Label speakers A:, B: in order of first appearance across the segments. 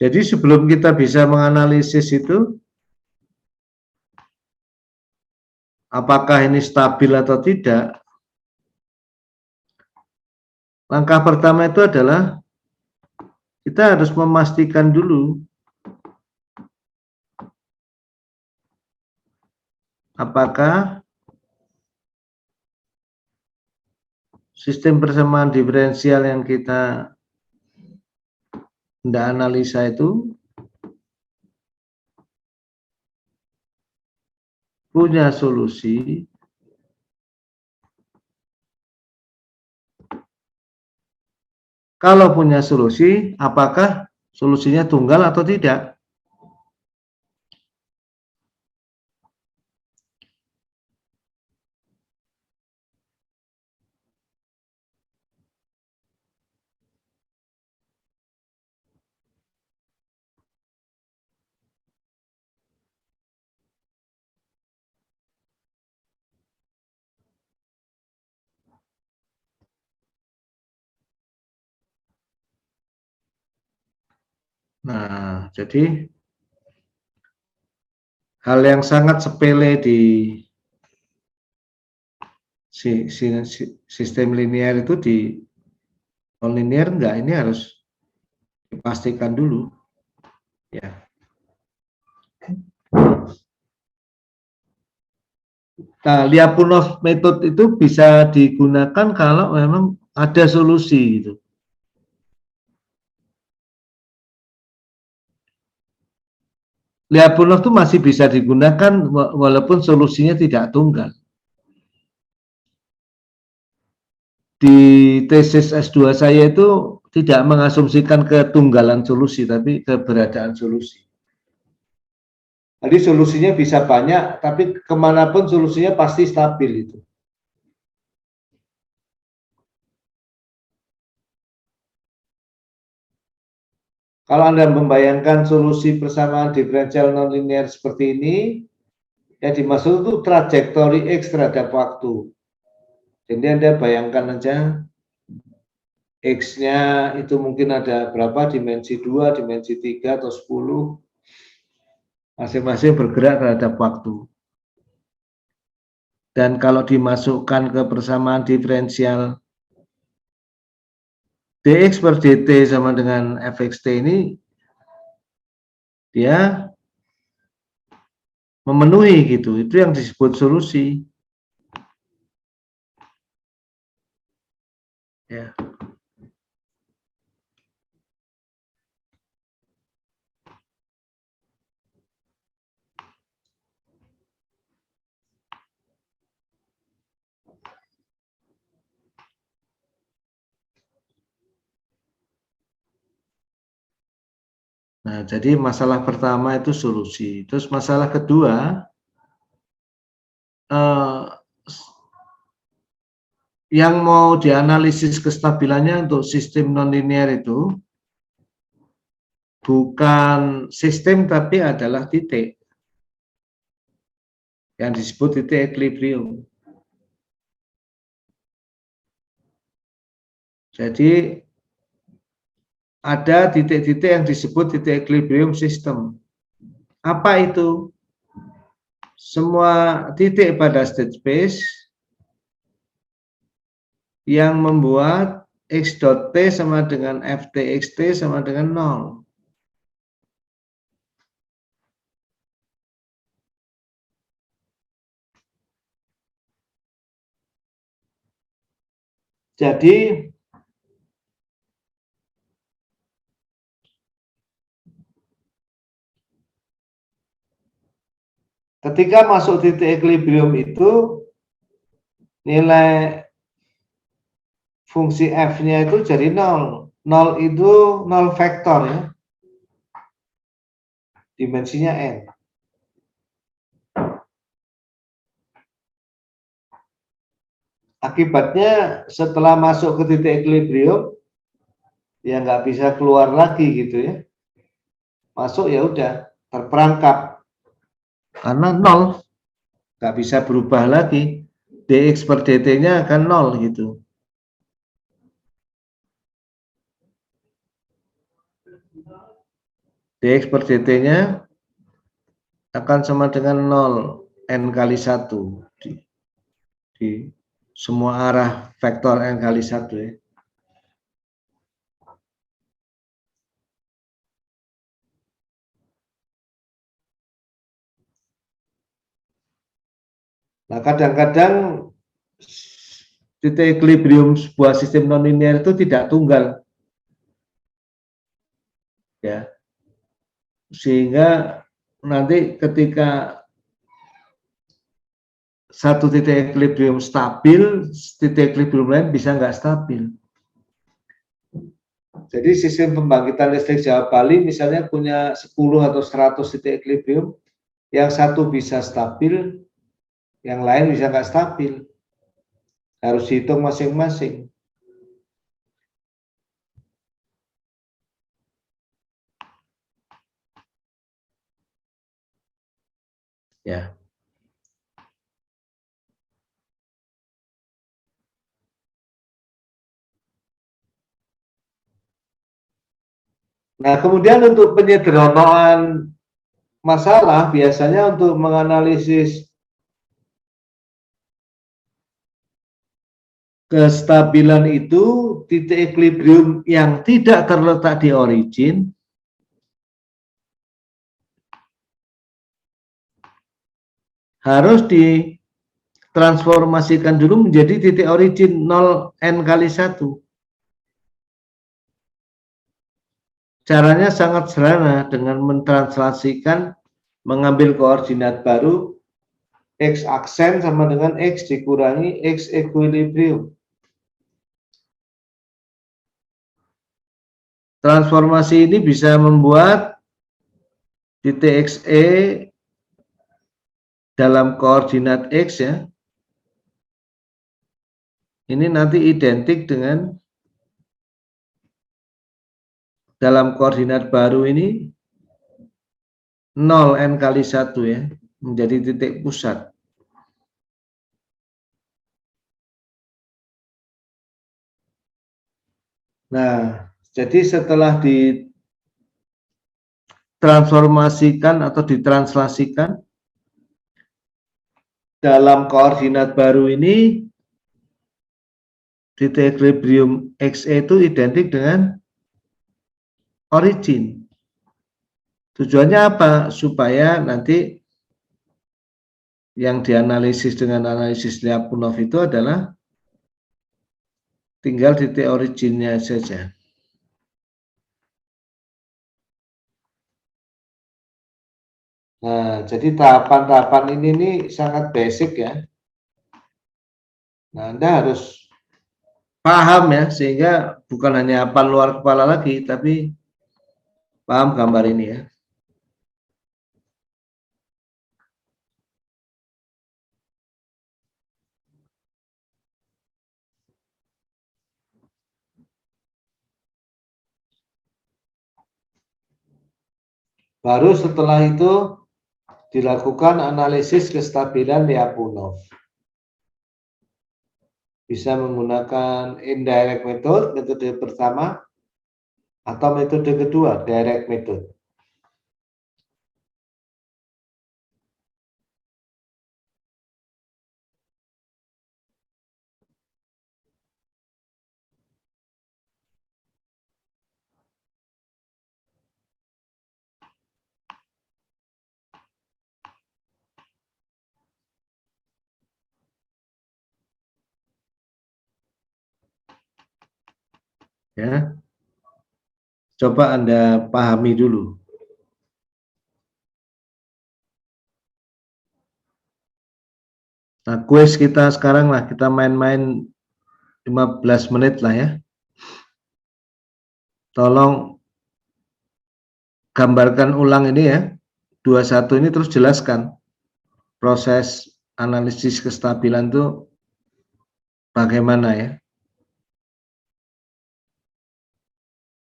A: Jadi sebelum kita bisa menganalisis itu, apakah ini stabil atau tidak, langkah pertama itu adalah kita harus memastikan dulu apakah sistem persamaan diferensial yang kita hendak analisa itu punya solusi kalau punya solusi, apakah solusinya tunggal atau tidak. Nah, jadi hal yang sangat sepele di sistem linear itu di non-linear enggak, ini harus dipastikan dulu ya. Nah, Lyapunov method itu bisa digunakan kalau memang ada solusi gitu. Lyapunov itu masih bisa digunakan walaupun solusinya tidak tunggal. Di tesis S2 saya itu tidak mengasumsikan ketunggalan solusi, tapi keberadaan solusi. Jadi solusinya bisa banyak, tapi kemanapun solusinya pasti stabil itu. Kalau Anda membayangkan solusi persamaan diferensial nonlinear seperti ini, yang dimaksud itu trajektori X terhadap waktu. Jadi Anda bayangkan aja X-nya itu mungkin ada berapa, dimensi 2, dimensi 3, atau 10, masing-masing bergerak terhadap waktu. Dan kalau dimasukkan ke persamaan diferensial dx per dt sama dengan fxt ini, dia memenuhi gitu, itu yang disebut solusi. Ya. Nah, jadi masalah pertama itu solusi. Terus masalah kedua, yang mau dianalisis kestabilannya untuk sistem nonlinear itu bukan sistem tapi adalah titik yang disebut titik equilibrium. Jadi ada titik-titik yang disebut titik equilibrium system. Apa itu? Semua titik pada state space yang membuat x dot t sama dengan ft(xt) sama dengan 0. Jadi ketika masuk titik equilibrium itu nilai fungsi f-nya itu jadi 0. 0 itu 0 vektor ya. Dimensinya n. Akibatnya setelah masuk ke titik equilibrium ya nggak bisa keluar lagi gitu ya. Masuk ya udah terperangkap karena 0, nggak bisa berubah lagi, dx per dt-nya akan 0 gitu. dx per dt-nya akan sama dengan 0 n kali 1 di semua arah vektor n kali 1 ya. Nah, kadang-kadang titik equilibrium sebuah sistem nonlinear itu tidak tunggal. Ya. Sehingga nanti ketika satu titik equilibrium stabil, titik equilibrium lain bisa nggak stabil. Jadi sistem pembangkitan listrik Jawa Bali misalnya punya 10 atau 100 titik equilibrium, yang satu bisa stabil, yang lain bisa nggak stabil. Harus dihitung masing-masing. Ya. Nah, kemudian untuk penyederhanaan masalah, biasanya untuk menganalisis kestabilan itu, titik equilibrium yang tidak terletak di origin harus ditransformasikan dulu menjadi titik origin 0 n kali 1. Caranya sangat sederhana dengan mentranslasikan, mengambil koordinat baru, x aksen sama dengan x dikurangi x equilibrium. Transformasi ini bisa membuat titik xe dalam koordinat x ya. Ini nanti identik dengan dalam koordinat baru ini 0 n kali 1 ya, menjadi titik pusat. Nah, jadi setelah ditransformasikan atau ditranslasikan dalam koordinat baru ini, titik equilibrium xe itu identik dengan origin. Tujuannya apa? Supaya nanti yang dianalisis dengan analisis Lyapunov itu adalah tinggal titik originnya saja. Nah, jadi tahapan-tahapan ini nih sangat basic ya. Nah, Anda harus paham ya, sehingga bukan hanya hafal luar kepala lagi, tapi paham gambar ini ya. Baru setelah itu dilakukan analisis kestabilan Lyapunov. Bisa menggunakan indirect method, metode pertama, atau metode kedua, direct method. Ya, coba Anda pahami dulu. Nah, kuis kita sekarang lah, kita main-main 15 menit lah ya. Tolong gambarkan ulang ini ya, 21 ini terus jelaskan proses analisis kestabilan itu bagaimana ya.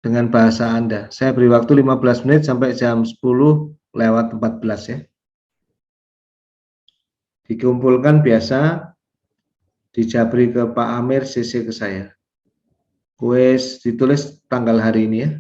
A: Dengan bahasa Anda. Saya beri waktu 15 menit sampai jam 10:14 ya. Dikumpulkan biasa, dijabri ke Pak Amir, CC ke saya. Kuis ditulis tanggal hari ini ya.